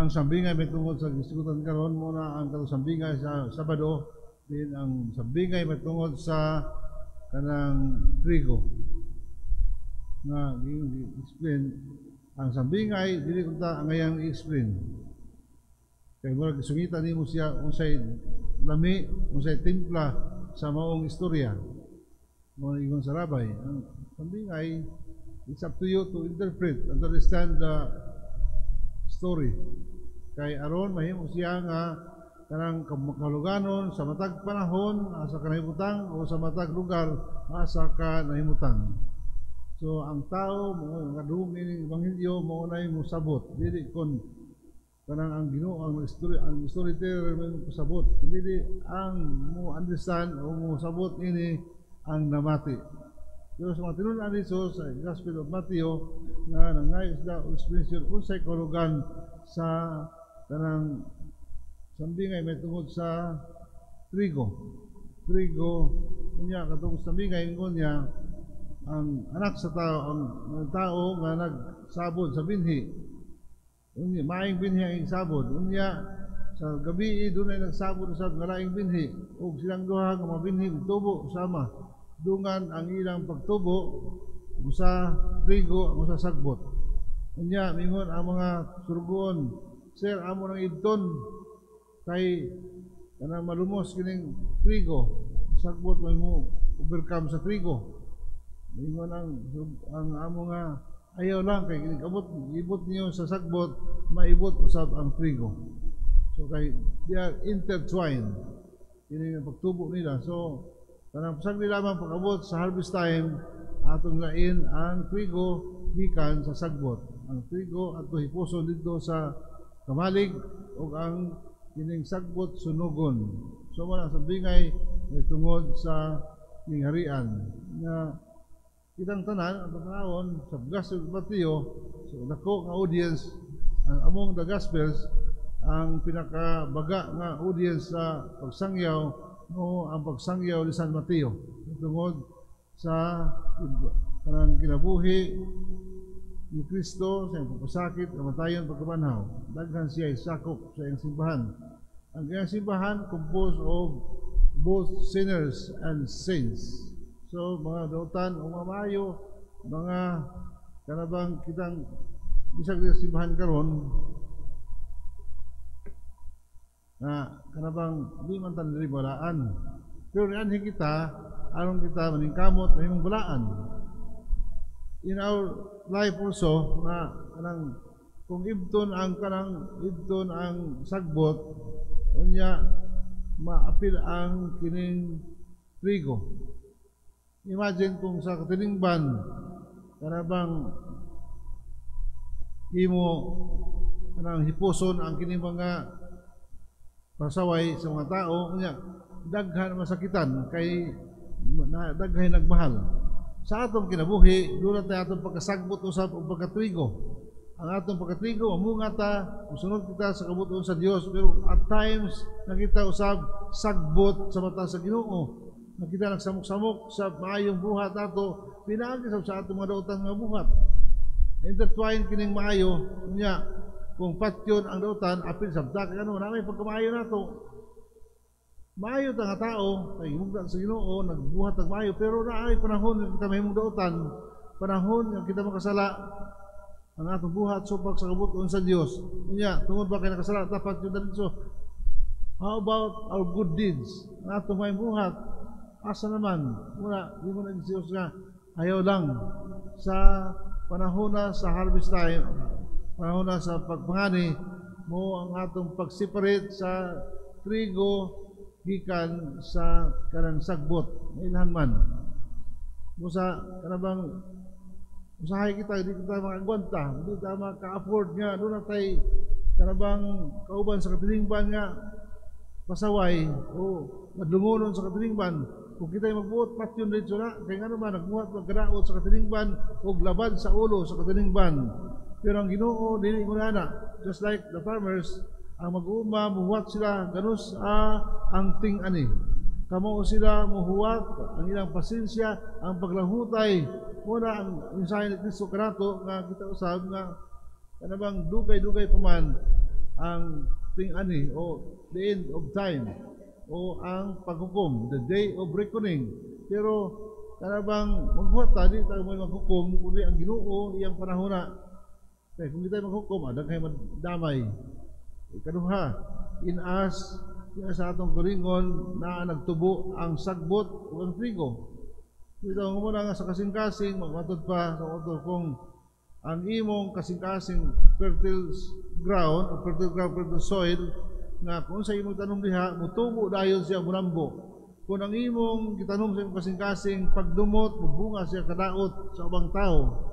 ang sambingay may tungod sa gisigutan karon muna ang sambingay sa Sabado, din ang sambingay may tungod sa kanang trigo. Nga i-explain ang sambingay dili ko ta angayang i-explain. Kay murag gisungita nimo siya unsay lami, unsay timpla sa maong istorya. Mo ingon sa rabay, ang sambingay, it's up to you to interpret and to understand the story. Kay aron mahimo siya nga kanang kaluganon sa matag panahon asa ka nahimutang o sa matag lugar asa ka nahimutang. So ang tao mo kadung ini ebanghelyo mo nay mosabot dili kon kanang ang Ginoo ang storyteller mo mosabot dili ang mo understand o mosabot ini ang namati. Pero sa matinunan ni Jesus sa Gospel of Matthew nga nangay isda explanation unsay kalugan sa kanang sambingay may tungod sa trigo. Trigo unya katong sambingay ingon niya ang anak sa tao ang tao nga nagsabod sa binhi. Unya maayong binhi ang sabod. Unya sa gabi dunay nagsabod sa ngalaing binhi ug silang duha nga mga binhi tubo sama. Dungan ang ilang pagtubo usa trigo usa sagbot. Unya mingon ang mga surgoon, sir amo nang idton kay kanang malumos kining trigo, sagbot may mo overcome sa trigo. Mingon ang amo nga ayaw lang kay abot ibot niyo sa sagbot maibot usab ang trigo. So kay they are intertwined kini ang pagtubo nila. So kanang pasag nila man pag-abot sa harvest time atong lain ang trigo gikan sa sagbot. Ang trigo ato hipuson dito sa kamalig ug ang kining sagbot sunugon. So wala sambingay tungod sa ningharian nga kitang tanan ang tanawon sa Gospel of Matthew. So dako nga audience among the Gospels ang pinakabaga nga audience sa pagsangyaw no ang pagsangyaw ni San Mateo tungod sa kanang kinabuhi ni Kristo sa iyang pagpasakit, kamatayon, pagkabanhaw. Daghan siya sakop sa iyang simbahan. Ang iyang simbahan composed of both sinners and saints. So mga dautan o mamayo, mga kanabang kitang bisag sa simbahan karon na kanabang di man tan diri balaan. Pero nianhi kita aron kita maningkamot na imong balaan. In our life also na kanang kung ibton ang sagbot unya maapil ang kining trigo. Imagine kung sa katilingban kanabang imo kanang hipuson ang kining mga pasaway sa mga tao unya daghan masakitan kay daghay nagmahal sa atong kinabuhi dula tay atong pagkasagbot usab og pagkatrigo. Ang atong pagkatrigo amunga ta musunod kita sa kabuton sa Dios, pero at times nakita usab sagbot sa mata sa Ginoo. Nakita nagsamok-samok sa maayong buhat ato pinaagi sa atong mga dautan nga buhat. Intertwine kining maayo unya kung patyon ang dautan apil sabta kay ano na may pagkamaayo nato. Maayo ta nga tao kay himugdan sa Ginoo nagbuhat og maayo, pero naay panahon nga kita mahimong dautan, panahon nga kita makasala ang atong buhat subak sa kabuton sa Dios. Unya tungod ba kay nakasala dapat yun dito. How about our good deeds? Ang atong mahimong buhat asa naman wala di mo na Dios nga ayaw lang sa panahon na sa harvest time, panahon na sa pagpangani mo ang atong pag-separate sa trigo gikan sa kanang sagbot ilhan man musa kanabang usahay kita di kita makagwanta, di kita maka-afford nga doon natay kanabang kauban sa katilingban nga pasaway o madlungonon sa katilingban. Kung kita magbuot patyon dito na kay ngano man nagbuhat magkadaot sa katilingban og labad sa ulo sa katilingban. Pero ang Ginoo dili mo na just like the farmers ang mag-uuma muhuwat sila ganus ang ting-ani. Kamo sila muhuwat ang ilang pasensya, ang paglahutay. Muna ang mensahe ni Kristo kanato nga kita usab nga kanabang dugay-dugay pa man ang ting-ani o the end of time o ang paghukom, the day of reckoning. Pero karabang magbuhat ta, di tayo may maghukom, kundi ang Ginoo iyang panahon na. Kaya kung di tayo maghukom, adag kayo madamay. Ikaduha, in us, sa atong kalingon na nagtubo ang sagbot o ang trigo. Ito ang muna nga sa kasing-kasing, magmatod pa sa author kung ang imong kasing-kasing fertile ground, fertile soil, nga kung sa imong tanom diha, mutubo dayon siya munambo. Kung ang imong gitanom sa imong kasing-kasing pagdumot, mubunga siya kadaot sa ubang tao.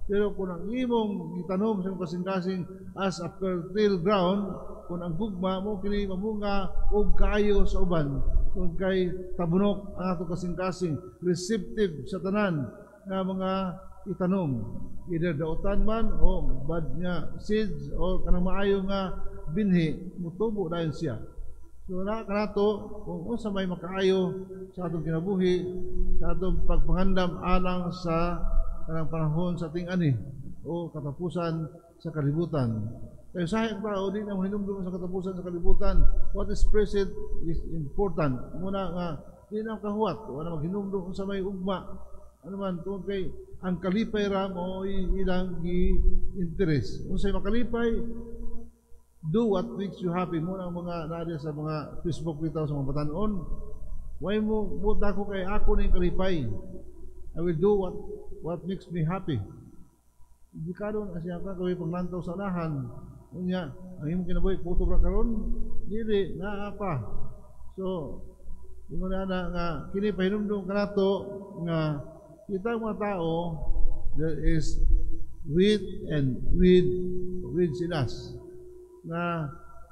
Pero kung ang imong gitanom sa imong kasing-kasing as a fertile ground, kung ang gugma mo kini mamunga og kaayo sa uban, kung kay tabunok ang ato kasing-kasing, receptive sa tanan nga mga itanom, either dautan man o bad nga seeds o kanang maayo nga binhi, mutubo dayon siya. So kanato kung unsa may makaayo sa atong kinabuhi, sa atong pagpangandam alang sa kanang panahon sa ting-ani o katapusan sa kalibutan. Kaya sa ang tao, di na hinumdum sa katapusan sa kalibutan. What is present is important. Muna nga, di na kahuwat. Wala maghinumdum sa may ugma. Ano man, kung kay ang kalipay ram o ilang gi-interest. Kung sa'yo makalipay, do what makes you happy. Muna ang mga naadya sa mga Facebook bitaw sa mga batanon. Why mo, buta ko kay ako na yung kalipay. I will do what makes me happy. Hindi ka doon, asya ka, kaway panglantaw sa unahan. Unya, ang imong kinabuhi, puto ra karon, dili, naa pa. So, imo na nga, kini pahinumdum ka nato, nga, kita mga tao, there is weed and weeds in us. Nga,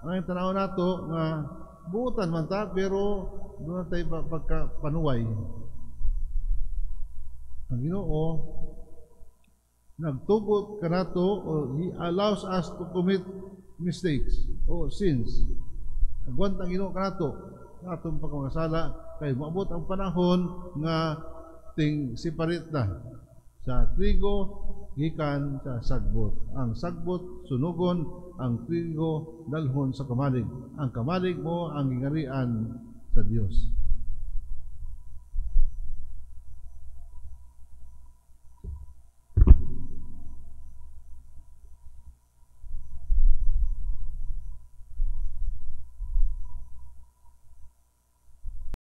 ang tanaw nato, nga, buutan man ta, pero doon tayo pagkapanuway. Ang Ginoo, nagtugot ka nato o He allows us to commit mistakes o sins. Agwant ang Ginoo ka nato sa atong pagkamasala kay maabot ang panahon nga ting separate na sa trigo gikan sa sagbot. Ang sagbot sunugon, ang trigo dalhon sa kamalig. Ang kamalig mo ang gingarian sa Dios.